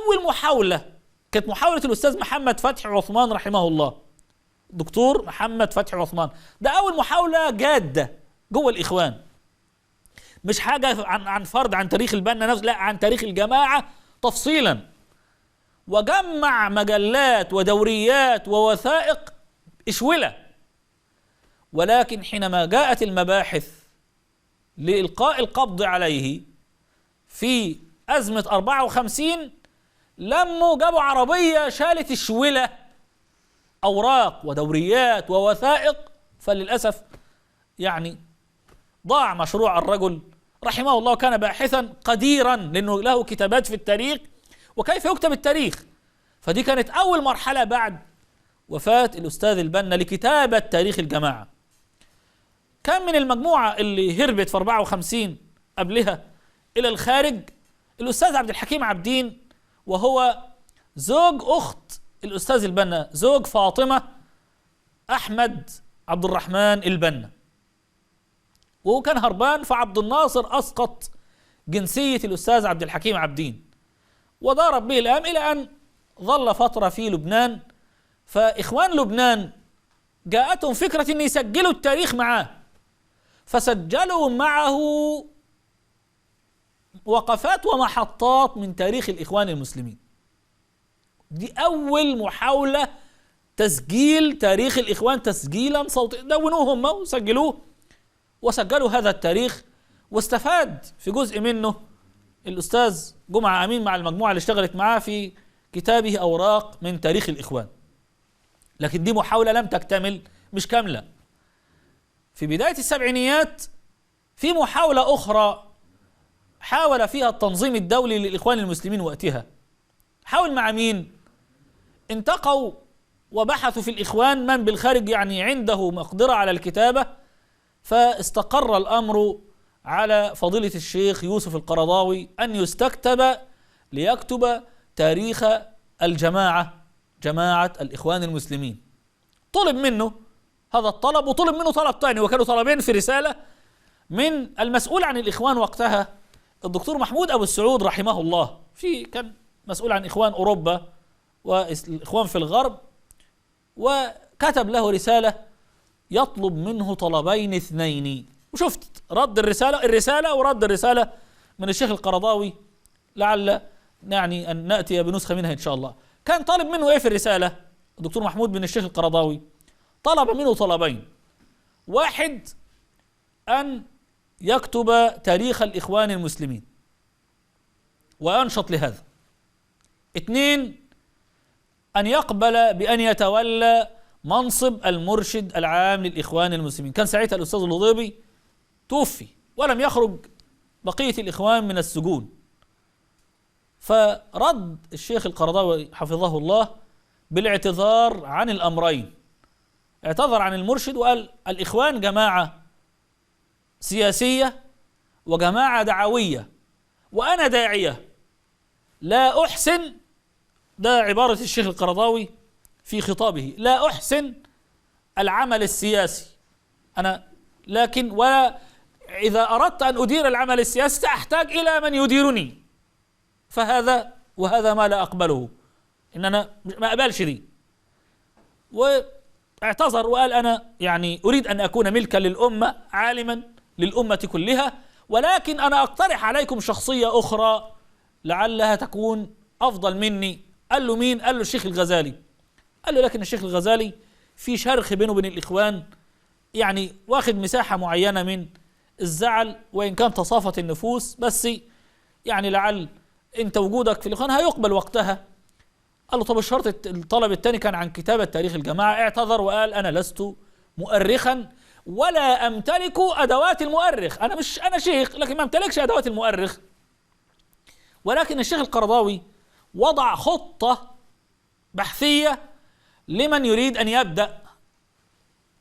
أول محاولة كانت محاولة الأستاذ محمد فتحي عثمان رحمه الله، دكتور محمد فتحي عثمان. ده أول محاولة جادة جوه الإخوان، مش حاجة عن فرد، عن تاريخ البنا نفسه، لا، عن تاريخ الجماعة تفصيلا. وجمع مجلات ودوريات ووثائق إشولة. ولكن حينما جاءت المباحث لإلقاء القبض عليه في أزمة 54، لموا جابوا عربية شالت الشولة، أوراق ودوريات ووثائق. فللأسف يعني ضاع مشروع الرجل رحمه الله. كان باحثا قديرا لأنه له كتابات في التاريخ وكيف يكتب التاريخ. فدي كانت أول مرحلة بعد وفاة الأستاذ البنا لكتابة تاريخ الجماعة. كان من المجموعة اللي هربت في 54 قبلها إلى الخارج الأستاذ عبد الحكيم عبدين، وهو زوج أخت الأستاذ البنا، زوج فاطمة أحمد عبد الرحمن البنا. وهو كان هربان، فعبد الناصر أسقط جنسية الأستاذ عبد الحكيم عبدين وضارب به الأمر إلى أن ظل فترة في لبنان. فإخوان لبنان جاءتهم فكرة أن يسجلوا التاريخ معاه، فسجلوا معه وقفات ومحطات من تاريخ الإخوان المسلمين. دي أول محاولة تسجيل تاريخ الإخوان تسجيلا صوتيا، دونوه هم وسجلوه وسجلوا هذا التاريخ. واستفاد في جزء منه الأستاذ جمعة أمين مع المجموعة اللي اشتغلت معاه في كتابه أوراق من تاريخ الإخوان. لكن دي محاولة لم تكتمل، مش كاملة. في بداية السبعينيات في محاولة أخرى حاول فيها التنظيم الدولي للإخوان المسلمين وقتها. حاول مع مين؟ انتقوا وبحثوا في الإخوان من بالخارج يعني عنده مقدرة على الكتابة، فاستقر الأمر على فضيلة الشيخ يوسف القرضاوي أن يستكتب ليكتب تاريخ الجماعة، جماعة الإخوان المسلمين. طلب منه هذا الطلب، وطلب منه طلب ثاني، وكانوا طلبين في رسالة من المسؤول عن الإخوان وقتها الدكتور محمود أبو السعود رحمه الله، كان مسؤول عن إخوان أوروبا والإخوان في الغرب، وكتب له رسالة يطلب منه طلبين اثنين. وشفت رد الرسالة ورد الرسالة من الشيخ القرضاوي، لعل يعني أن نأتي بنسخة منها إن شاء الله. كان طالب منه إيه في الرسالة الدكتور محمود بن الشيخ القرضاوي؟ طلب منه طلبين: واحد، أن يكتب تاريخ الإخوان المسلمين وينشط لهذا. اثنين، أن يقبل بأن يتولى منصب المرشد العام للإخوان المسلمين. كان ساعتها الأستاذ الهضيبي توفي ولم يخرج بقية الإخوان من السجون. فرد الشيخ القرضاوي حفظه الله بالاعتذار عن الأمرين. اعتذر عن المرشد وقال الإخوان جماعة سياسية وجماعة دعوية، وأنا داعية لا أحسن، ده عبارة الشيخ القرضاوي في خطابه، لا أحسن العمل السياسي أنا، لكن إذا أردت أن أدير العمل السياسي أحتاج إلى من يديرني، فهذا وهذا ما لا أقبله، إن أنا ما أقبلش دي. واعتذر وقال أنا يعني أريد أن أكون ملكا للأمة، عالما للأمة كلها، ولكن أنا أقترح عليكم شخصية أخرى لعلها تكون أفضل مني. قال له مين؟ قال له الشيخ الغزالي. قال له لكن الشيخ الغزالي في شرخ بينه وبين الإخوان، يعني واخد مساحة معينة من الزعل، وإن كان تصافت النفوس، بس يعني لعل أنت وجودك في الإخوان هيقبل وقتها. قال له طب الشرط الطلب الثاني كان عن كتابة تاريخ الجماعة. اعتذر وقال أنا لست مؤرخا ولا أمتلك أدوات المؤرخ، أنا شيخ لكن ما أمتلكش أدوات المؤرخ. ولكن الشيخ القرضاوي وضع خطة بحثية لمن يريد أن يبدأ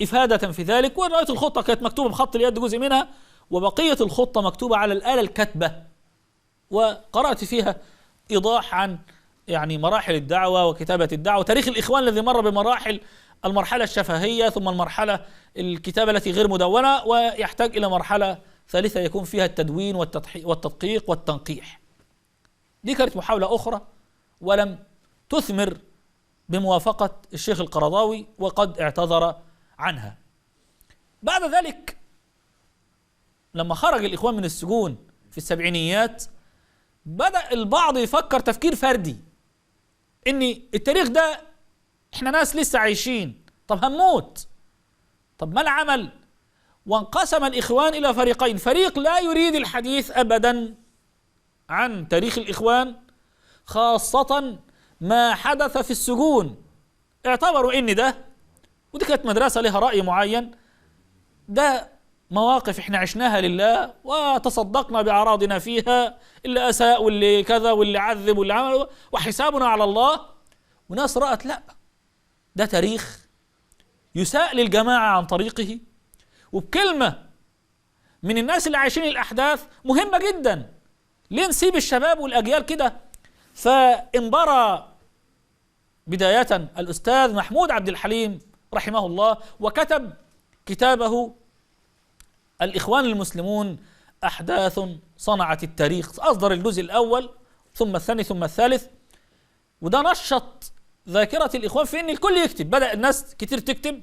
إفادة في ذلك. ورأية الخطة كانت مكتوبة بخط اليد جزء منها، وبقية الخطة مكتوبة على الآلة الكاتبة، وقرأت فيها إيضاح عن يعني مراحل الدعوة وكتابة الدعوة، تاريخ الإخوان الذي مر بمراحل: المرحلة الشفهية، ثم المرحلة الكتابة التي غير مدونة، ويحتاج إلى مرحلة ثالثة يكون فيها التدوين والتدقيق والتنقيح. دي كانت محاولة أخرى ولم تثمر بموافقة الشيخ القرضاوي وقد اعتذر عنها. بعد ذلك لما خرج الإخوان من السجون في السبعينيات بدأ البعض يفكر تفكير فردي، إن التاريخ ده إحنا ناس لسه عايشين، طب هنموت، طب ما العمل؟ وانقسم الإخوان إلى فريقين، فريق لا يريد الحديث أبدا عن تاريخ الإخوان خاصة ما حدث في السجون، اعتبروا إن ده، ودي كانت مدرسة لها رأي معين، ده مواقف احنا عشناها لله وتصدقنا بأعراضنا فيها، اللي أساء واللي كذا واللي عذب واللي عمل وحسابنا على الله. وناس رأت لا، ده تاريخ يساء للجماعة عن طريقه، وبكلمة من الناس اللي عايشين الأحداث مهمة جدا، ليه نسيب الشباب والأجيال كده؟ فانبرى بداية الأستاذ محمود عبد الحليم رحمه الله وكتب كتابه الإخوان المسلمون أحداث صنعت التاريخ، أصدر الجزء الأول ثم الثاني ثم الثالث، وده نشط ذاكرة الإخوان في إن الكل يكتب، بدأ الناس كتير تكتب،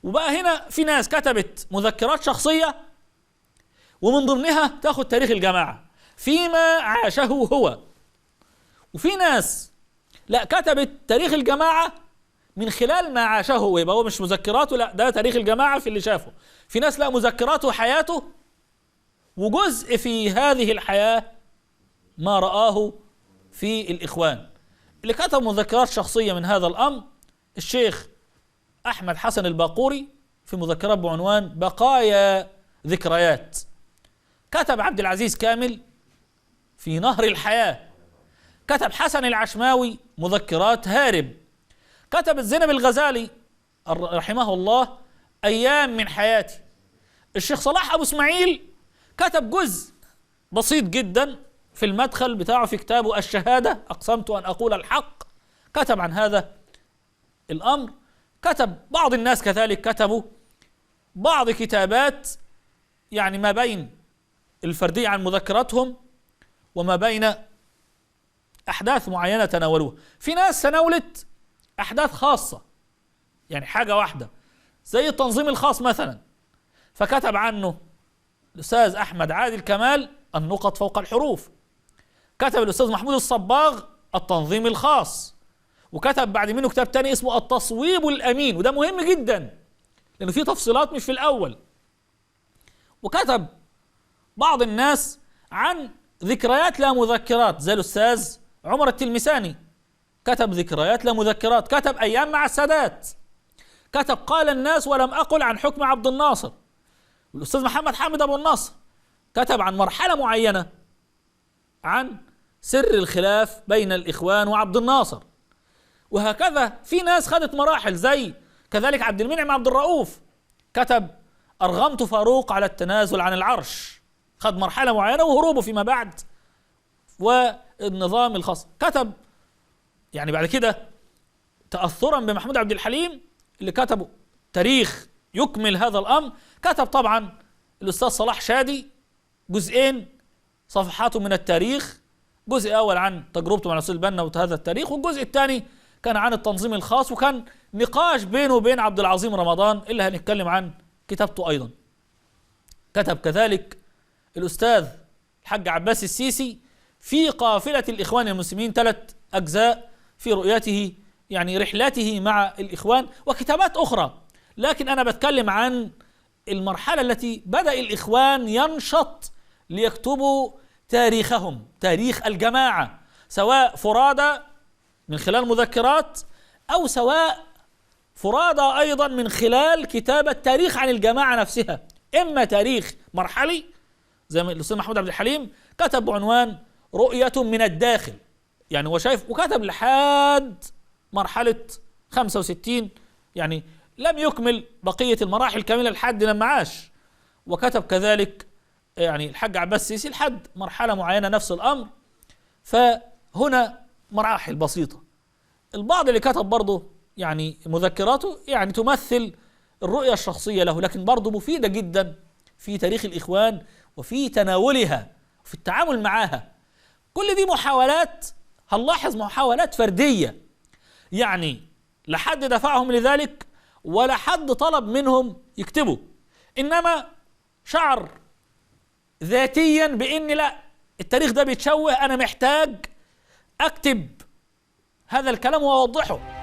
وبقى هنا في ناس كتبت مذكرات شخصية ومن ضمنها تاخد تاريخ الجماعة فيما عاشه هو، وفي ناس لا كتبت تاريخ الجماعة من خلال ما عاشه هو، يبقى هو مش مذكراته، لا ده تاريخ الجماعة في اللي شافه. في ناس لا مذكراته حياته وجزء في هذه الحياة ما رآه في الإخوان. اللي كتب مذكرات شخصية من هذا الأمر الشيخ أحمد حسن الباقوري في مذكرات بعنوان بقايا ذكريات، كتب عبد العزيز كامل في نهر الحياة، كتب حسن العشماوي مذكرات هارب، كتب زينب الغزالي رحمه الله أيام من حياتي، الشيخ صلاح أبو إسماعيل كتب جزء بسيط جدا في المدخل بتاعه في كتابه الشهادة أقسمت أن أقول الحق، كتب عن هذا الأمر. كتب بعض الناس كذلك كتبوا بعض كتابات يعني ما بين الفردية عن مذكراتهم وما بين أحداث معينة تناولوها. في ناس تناولت أحداث خاصة يعني حاجة واحدة زي التنظيم الخاص مثلا، فكتب عنه الأستاذ أحمد عادل كمال النقط فوق الحروف، كتب الأستاذ محمود الصباغ التنظيم الخاص، وكتب بعد منه كتاب تاني اسمه التصويب الأمين، وده مهم جدا لأنه فيه تفصيلات مش في الأول. وكتب بعض الناس عن ذكريات لا مذكرات زي الأستاذ عمر التلمساني، كتب ذكريات لا مذكرات، كتب أيام مع السادات، كتب قال الناس ولم أقل عن حكم عبد الناصر. والأستاذ محمد حامد أبو النصر كتب عن مرحلة معينة عن سر الخلاف بين الإخوان وعبد الناصر. وهكذا في ناس خدت مراحل زي كذلك عبد المنعم عبد الرؤوف كتب أرغمت فاروق على التنازل عن العرش، خد مرحلة معينة وهروبه فيما بعد والنظام الخاص. كتب يعني بعد كده تأثرا بمحمود عبد الحليم اللي كتبوا تاريخ يكمل هذا الأمر، كتب طبعا الأستاذ صلاح شادي جزئين صفحاته من التاريخ، جزء أول عن تجربته مع الأستاذ البنا وهذا التاريخ، والجزء الثاني كان عن التنظيم الخاص، وكان نقاش بينه وبين عبد العظيم رمضان اللي هنتكلم عن كتابته أيضا. كتب كذلك الأستاذ الحاج عباس السيسي في قافلة الإخوان المسلمين 3 أجزاء في رؤيته يعني رحلته مع الإخوان وكتابات أخرى، لكن أنا بتكلم عن المرحلة التي بدأ الإخوان ينشط ليكتبوا تاريخهم، تاريخ الجماعة، سواء فرادى من خلال مذكرات أو سواء فرادى أيضا من خلال كتابة تاريخ عن الجماعة نفسها، إما تاريخ مرحلي زي ما الأستاذ محمود عبد الحليم كتب بعنوان رؤية من الداخل، يعني هو شايف، وكتب لحد مرحلة 65 يعني لم يكمل بقية المراحل كاملة لحد لما عاش. وكتب كذلك يعني الحاج عباس السيسي لحد مرحلة معينة نفس الأمر. فهنا مراحل بسيطة. البعض اللي كتب برضه يعني مذكراته يعني تمثل الرؤية الشخصية له، لكن برضه مفيدة جدا في تاريخ الإخوان وفي تناولها وفي التعامل معها. كل دي محاولات هنلاحظ محاولات فردية، يعني لا حد دفعهم لذلك ولا حد طلب منهم يكتبوا، إنما شعر ذاتيا بإن لا، التاريخ ده بيتشوه، أنا محتاج أكتب هذا الكلام وأوضحه.